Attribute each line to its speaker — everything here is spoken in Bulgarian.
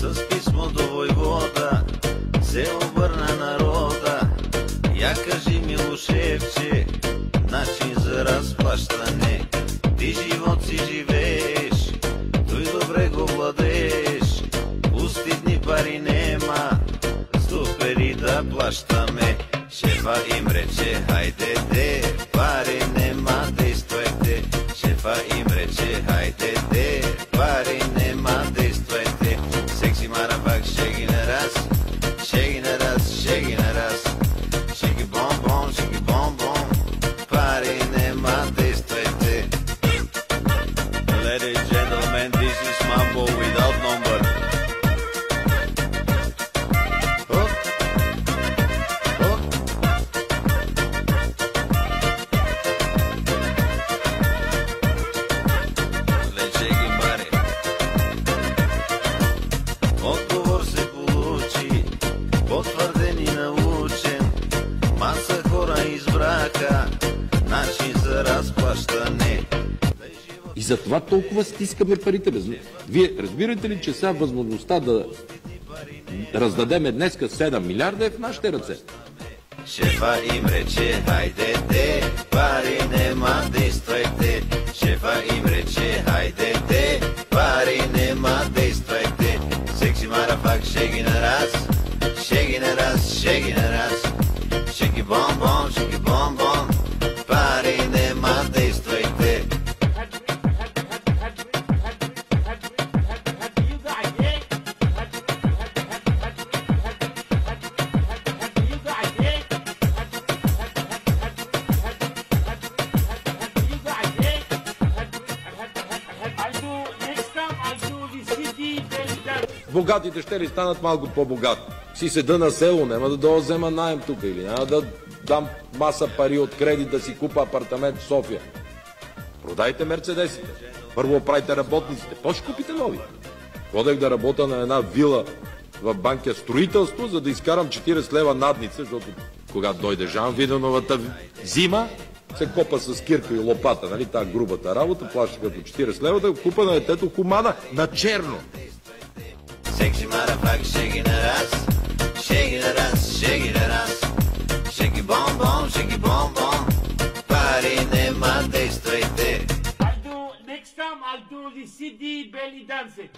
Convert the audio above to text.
Speaker 1: С писмо до войвода се обърна народа. Я кажи, Милошевче, начин за разплащане. Ти живот си живееш, той добре го владееш. Пусти дни пари нема, с пари да плащаме. Шефа им рече, хайде, пари нема, действайте. Шефа им рече, хайде, пари нема, действайте. Секси марафак, шеги на раз, шеги на раз, шеги на раз. Шеги бомбон, шеги бомбон, пари нема, действайте. Ladies and gentlemen, this is Mambo without number. Отговор се получи, потвърден и научен. Маса хора избраха начин за разплащане.
Speaker 2: И затова толкова стискаме парите. Вие разбирате ли, че сега възможността да раздадеме днеска 7 милиарда е в нашите ръце?
Speaker 1: Шефа им рече, хайде, пари нема, действайте. Шефа им рече, хайде, пари нема, действайте. Секси марафак, шеги на раз, шеги на раз, шеги на раз. Шеги бомбон, пари нема, действайте.
Speaker 2: Богатите ще ли станат малко по-богати? Си седа на село, няма да дойда взема наем тук или няма да дам маса пари от кредит да си купа апартамент в София. Продайте мерцедесите. Първо правите работниците, после купите нови. Ходех да работя на една вила в банка строителство, за да изкарам 40 лева надница, защото когато дойде Жан Виденовата зима, се копа с кирка и лопата, нали, тази грубата работа, плащаха по 40 лева да купа на детето хумана на черно.
Speaker 1: Секси марафак, шеги на раз, шеги на раз, шеги на раз. Шеги бомбон, пари нема, действайте.
Speaker 3: Next time I'll do the CD belly dancing.